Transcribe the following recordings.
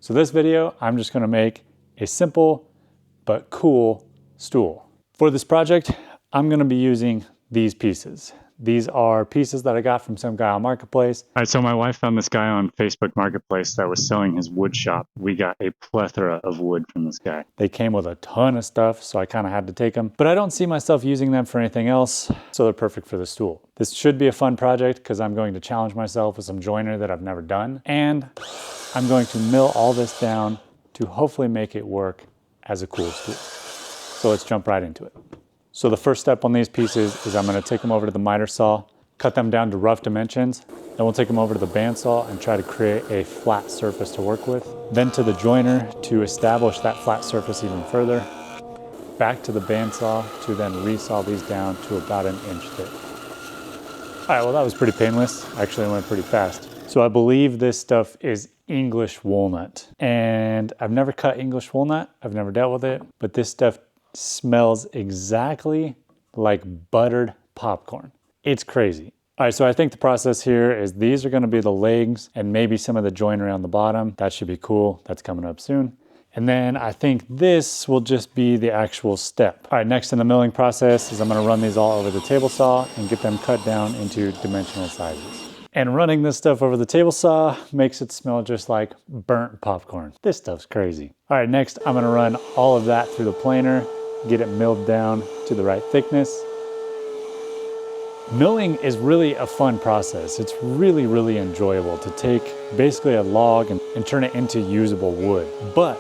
So this video, I'm just gonna make a simple but cool stool. For this project, I'm gonna be using these pieces. These are pieces that I got from some guy on Marketplace. All right, so my wife found this guy on Facebook Marketplace that was selling his wood shop. We got a plethora of wood from this guy. They came with a ton of stuff, so I kind of had to take them. But I don't see myself using them for anything else, so they're perfect for the stool. This should be a fun project because I'm going to challenge myself with some joinery that I've never done. And I'm going to mill all this down to hopefully make it work as a cool stool. So let's jump right into it. So the first step on these pieces is I'm going to take them over to the miter saw, cut them down to rough dimensions. Then we'll take them over to the bandsaw and try to create a flat surface to work with. Then to the joiner to establish that flat surface even further. Back to the bandsaw to then resaw these down to about 1 inch thick. All right, well that was pretty painless. Actually it went pretty fast. So I believe this stuff is English walnut. And I've never cut English walnut. I've never dealt with it, but this stuff smells exactly like buttered popcorn. It's crazy. All right, so I think the process here is these are gonna be the legs and maybe some of the joinery on the bottom. That should be cool. That's coming up soon. And then I think this will just be the actual step. All right, next in the milling process is I'm gonna run these all over the table saw and get them cut down into dimensional sizes. And running this stuff over the table saw makes it smell just like burnt popcorn. This stuff's crazy. All right, next I'm gonna run all of that through the planer, get it milled down to the right thickness. Milling is really a fun process. It's really, really enjoyable to take basically a log and turn it into usable wood. But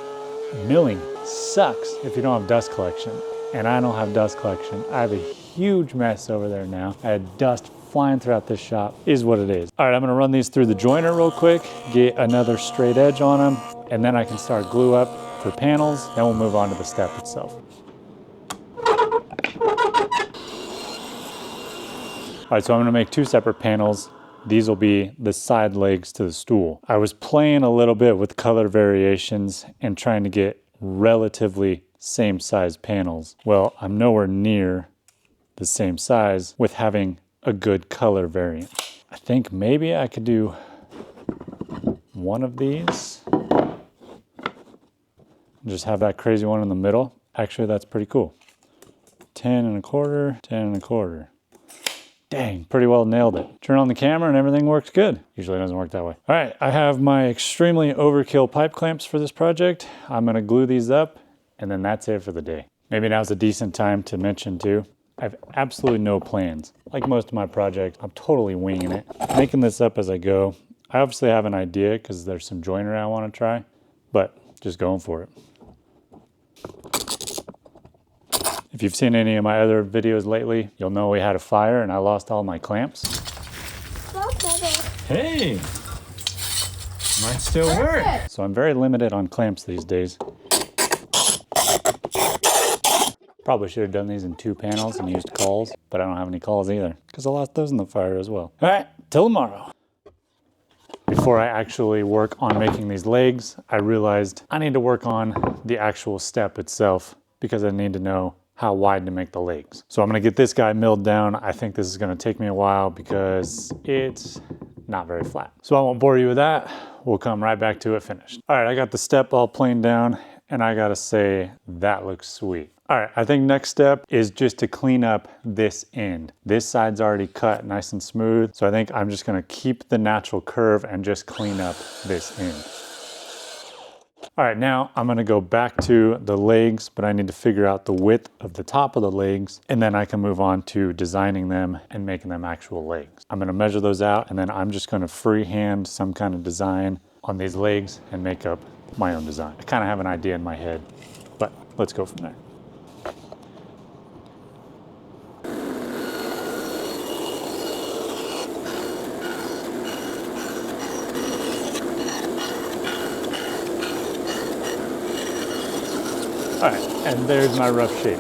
milling sucks if you don't have dust collection. And I don't have dust collection. I have a huge mess over there now. I had dust flying throughout this shop, is what it is. All right, I'm gonna run these through the joiner real quick, get another straight edge on them, and then I can start glue up for panels, then we'll move on to the step itself. All right, so I'm gonna make 2 separate panels. These will be the side legs to the stool. I was playing a little bit with color variations and trying to get relatively same size panels. Well, I'm nowhere near the same size with having a good color variant. I think maybe I could do one of these. Just have that crazy one in the middle. Actually, that's pretty cool. 10 1/4, 10 1/4. Dang, pretty well nailed it. Turn on the camera and everything works good. Usually it doesn't work that way. All right, I have my extremely overkill pipe clamps for this project. I'm gonna glue these up and then that's it for the day. Maybe now's a decent time to mention too, I have absolutely no plans. Like most of my projects, I'm totally winging it. Making this up as I go. I obviously have an idea because there's some joinery I wanna try, but just going for it. If you've seen any of my other videos lately, you'll know we had a fire and I lost all my clamps. Hey, might still work. So I'm very limited on clamps these days. Probably should have done these in 2 panels and used cauls, but I don't have any cauls either because I lost those in the fire as well. All right, till tomorrow. Before I actually work on making these legs, I realized I need to work on the actual step itself because I need to know how wide to make the legs. So I'm gonna get this guy milled down. I think this is gonna take me a while because it's not very flat. So I won't bore you with that. We'll come right back to it finished. All right, I got the step all planed down and I gotta say, that looks sweet. All right, I think next step is just to clean up this end. This side's already cut nice and smooth. So I think I'm just gonna keep the natural curve and just clean up this end. All right, now I'm gonna go back to the legs, but I need to figure out the width of the top of the legs, and then I can move on to designing them and making them actual legs. I'm gonna measure those out, and then I'm just gonna freehand some kind of design on these legs and make up my own design. I kind of have an idea in my head, but let's go from there. All right, and there's my rough shape.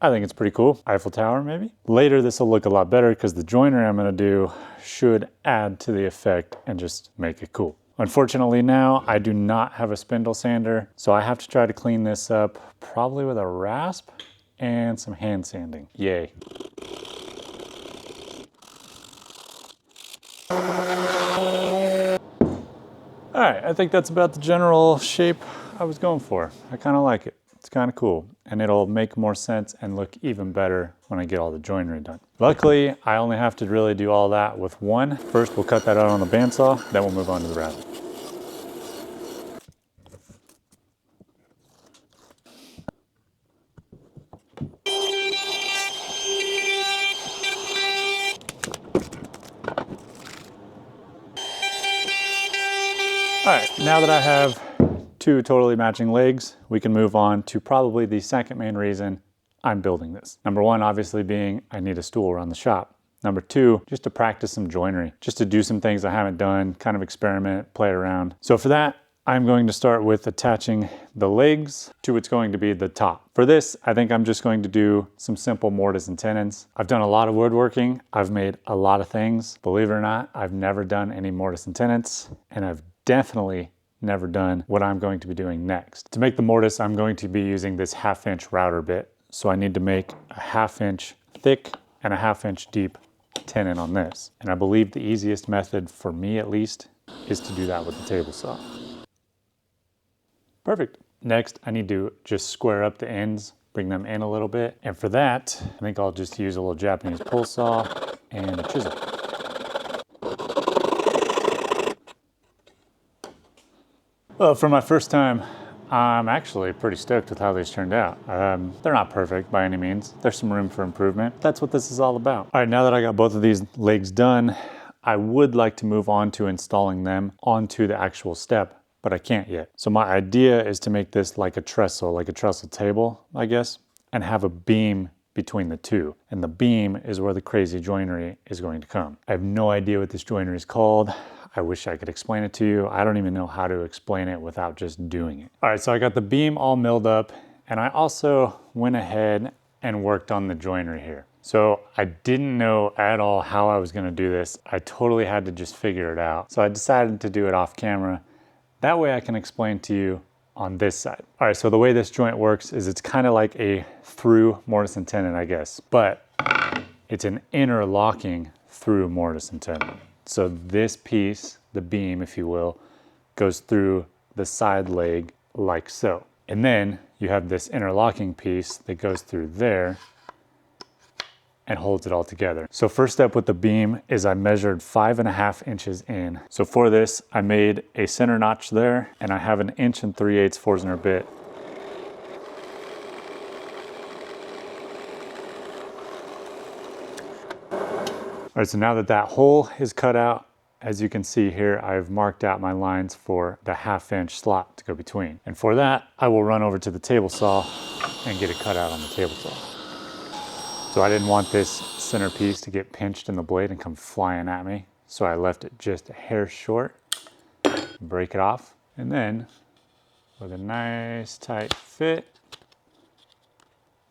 I think it's pretty cool. Eiffel Tower, maybe? Later, this will look a lot better because the joinery I'm gonna do should add to the effect and just make it cool. Unfortunately now, I do not have a spindle sander, so I have to try to clean this up probably with a rasp and some hand sanding. Yay. All right, I think that's about the general shape I was going for. I kind of like it. It's kind of cool, and it'll make more sense and look even better when I get all the joinery done. Luckily, I only have to really do all that with one. First, we'll cut that out on the bandsaw, then we'll move on to the router. All right, now that I have two totally matching legs, we can move on to probably the second main reason I'm building this. Number one, obviously being I need a stool around the shop. Number two, just to practice some joinery, just to do some things I haven't done, kind of experiment, play around. So for that, I'm going to start with attaching the legs to what's going to be the top. For this, I think I'm just going to do some simple mortise and tenons. I've done a lot of woodworking. I've made a lot of things. Believe it or not, I've never done any mortise and tenons, and I've definitely never done what I'm going to be doing next. To make the mortise, I'm going to be using this 1/2 inch router bit. So I need to make a 1/2 inch thick and a 1/2 inch deep tenon on this. And I believe the easiest method, for me at least, is to do that with the table saw. Perfect. Next, I need to just square up the ends, bring them in a little bit. And for that, I think I'll just use a little Japanese pull saw and a chisel. Well, for my first time, I'm actually pretty stoked with how these turned out. They're not perfect by any means. There's some room for improvement. That's what this is all about. All right, now that I got both of these legs done, I would like to move on to installing them onto the actual step, but I can't yet. So my idea is to make this like a trestle table, I guess, and have a beam between the two. And the beam is where the crazy joinery is going to come. I have no idea what this joinery is called. I wish I could explain it to you. I don't even know how to explain it without just doing it. All right, so I got the beam all milled up, and I also went ahead and worked on the joinery here. So I didn't know at all how I was gonna do this. I totally had to just figure it out. So I decided to do it off camera. That way I can explain to you on this side. All right, so the way this joint works is it's kind of like a through mortise and tenon, I guess, but it's an interlocking through mortise and tenon. So this piece, the beam, if you will, goes through the side leg like so. And then you have this interlocking piece that goes through there and holds it all together. So first step with the beam is I measured 5.5 inches in. So for this, I made a center notch there, and I have an 1 3/8 Forstner bit. All right, so now that that hole is cut out, as you can see here, I've marked out my lines for the 1/2 inch slot to go between. And for that, I will run over to the table saw and get it cut out on the table saw. So I didn't want this center piece to get pinched in the blade and come flying at me. So I left it just a hair short, break it off, and then with a nice tight fit,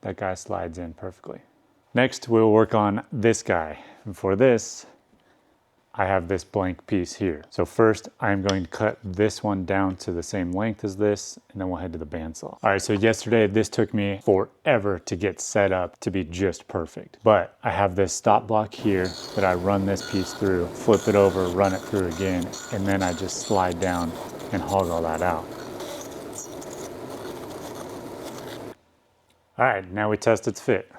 that guy slides in perfectly. Next, we'll work on this guy. And for this, I have this blank piece here. So first, I'm going to cut this one down to the same length as this, and then we'll head to the bandsaw. All right, so yesterday, this took me forever to get set up to be just perfect. But I have this stop block here that I run this piece through, flip it over, run it through again, and then I just slide down and hog all that out. All right, now we test its fit.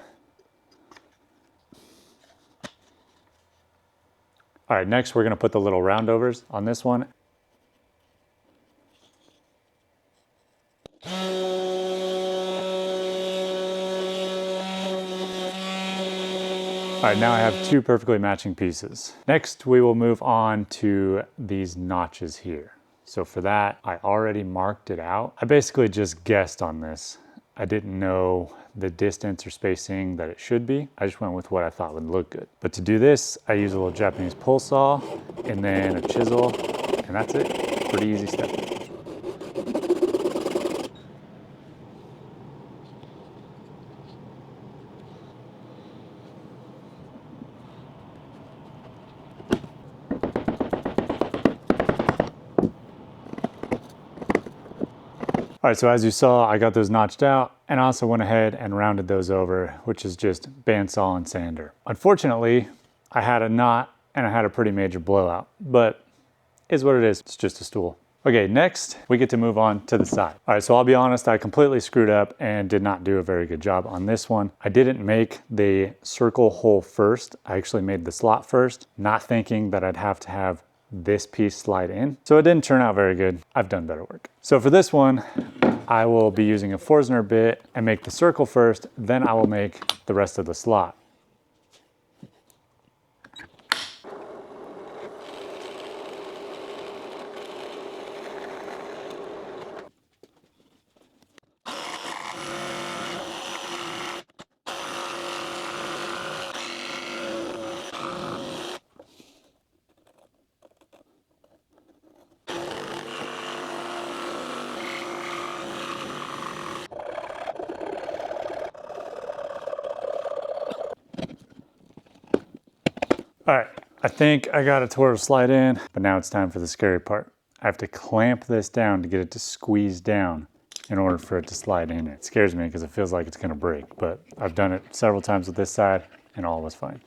All right, next we're gonna put the little roundovers on this one. All right, now I have two perfectly matching pieces. Next, we will move on to these notches here. So for that, I already marked it out. I basically just guessed on this. I didn't know the distance or spacing that it should be. I just went with what I thought would look good. But to do this, I use a little Japanese pull saw and then a chisel, and that's it. Pretty easy step. All right, so as you saw, I got those notched out and also went ahead and rounded those over, which is just bandsaw and sander. Unfortunately, I had a knot and I had a pretty major blowout, but is what it is. It's just a stool. Okay, next we get to move on to the side. All right, so I'll be honest, I completely screwed up and did not do a very good job on this one. I didn't make the circle hole first. I actually made the slot first, not thinking that I'd have to have this piece slide in. So it didn't turn out very good. I've done better work. So for this one, I will be using a Forstner bit and make the circle first, then I will make the rest of the slot. All right, I think I got it to where it'll slide in, but now it's time for the scary part. I have to clamp this down to get it to squeeze down in order for it to slide in. It scares me because it feels like it's gonna break, but I've done it several times with this side and all was fine.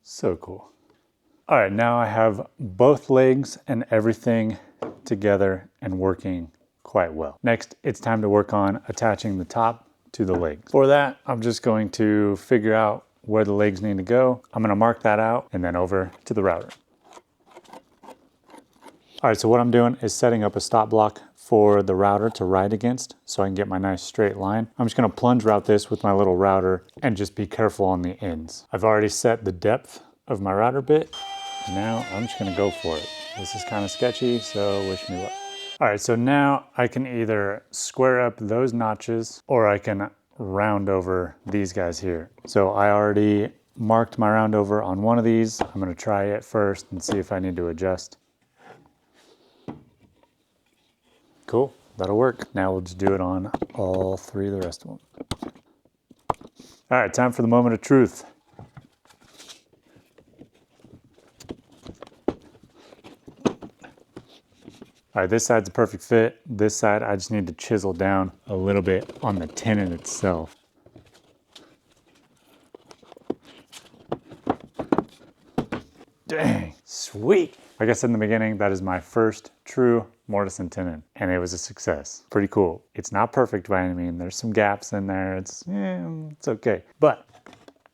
So cool. All right, now I have both legs and everything together and working quite well. Next, it's time to work on attaching the top to the legs. For that, I'm just going to figure out where the legs need to go. I'm gonna mark that out and then over to the router. All right, so what I'm doing is setting up a stop block for the router to ride against so I can get my nice straight line. I'm just gonna plunge route this with my little router and just be careful on the ends. I've already set the depth of my router bit. Now I'm just gonna go for it. This is kind of sketchy, so wish me luck. All right, so now I can either square up those notches or I can round over these guys here. So I already marked my round over on one of these. I'm gonna try it first and see if I need to adjust. Cool, that'll work. Now we'll just do it on all three of the rest of them. All right, time for the moment of truth. All right, this side's a perfect fit. This side, I just need to chisel down a little bit on the tenon itself. Dang, sweet. Like I said in the beginning, that is my first true mortise and tenon, and it was a success. Pretty cool. It's not perfect by any means. There's some gaps in there. It's okay, but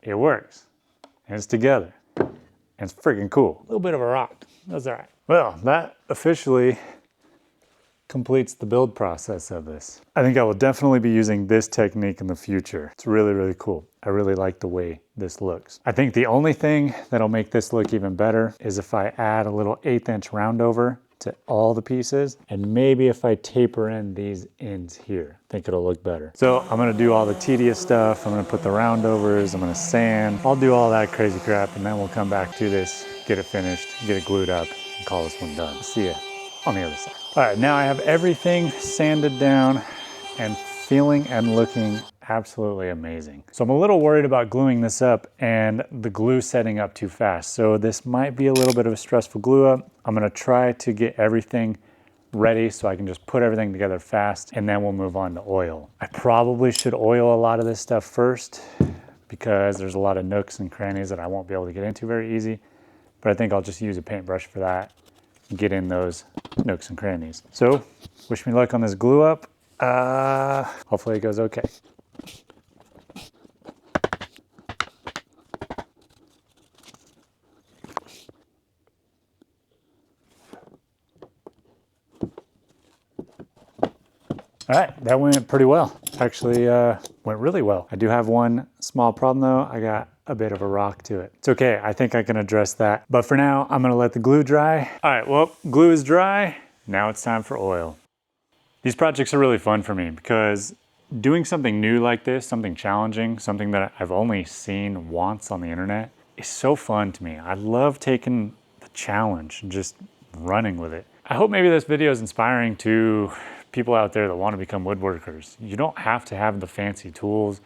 it works, and it's together, and it's freaking cool. A little bit of a rock. That's all right. Well, that officially completes the build process of this. I think I will definitely be using this technique in the future. It's really, really cool. I really like the way this looks. I think the only thing that'll make this look even better is if I add a little 1/8 inch round over to all the pieces, and maybe if I taper in these ends here, I think it'll look better. So I'm gonna do all the tedious stuff. I'm gonna put the round overs, I'm gonna sand. I'll do all that crazy crap, and then we'll come back to this, get it finished, get it glued up, and call this one done. See ya on the other side. All right, now I have everything sanded down and feeling and looking absolutely amazing. So I'm a little worried about gluing this up and the glue setting up too fast. So this might be a little bit of a stressful glue up. I'm gonna try to get everything ready so I can just put everything together fast, and then we'll move on to oil. I probably should oil a lot of this stuff first because there's a lot of nooks and crannies that I won't be able to get into very easy, but I think I'll just use a paintbrush for that and get in those nooks and crannies. So wish me luck on this glue up. Hopefully it goes okay. All right, that went pretty well. Actually, went really well. I do have one small problem though. I got a bit of a rock to it. It's okay, I think I can address that. But for now, I'm gonna let the glue dry. All right, well, glue is dry. Now it's time for oil. These projects are really fun for me because doing something new like this, something challenging, something that I've only seen once on the internet, is so fun to me. I love taking the challenge and just running with it. I hope maybe this video is inspiring to people out there that want to become woodworkers. You don't have to have the fancy tools.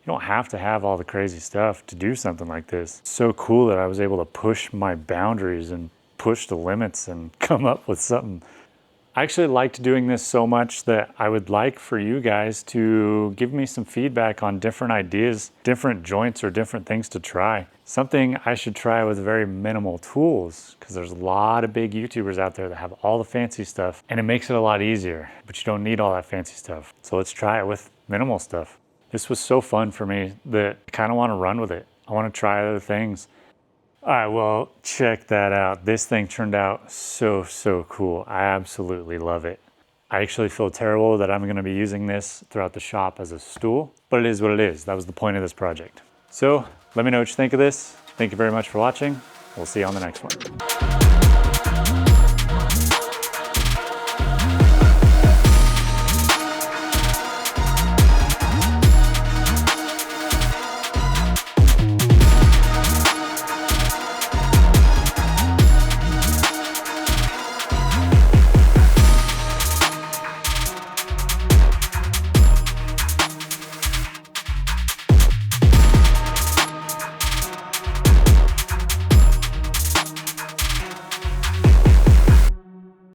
You don't have to have all the crazy stuff to do something like this. It's so cool that I was able to push my boundaries and push the limits and come up with something I actually liked doing this so much that I would like for you guys to give me some feedback on different ideas, different joints or different things to try. Something I should try with very minimal tools, because there's a lot of big YouTubers out there that have all the fancy stuff and it makes it a lot easier, but you don't need all that fancy stuff. So let's try it with minimal stuff. This was so fun for me that I kind of want to run with it. I want to try other things. All right, well, check that out. This thing turned out so cool. I absolutely love it. I actually feel terrible that I'm gonna be using this throughout the shop as a stool, but it is what it is. That was the point of this project. So let me know what you think of this. Thank you very much for watching. We'll see you on the next one.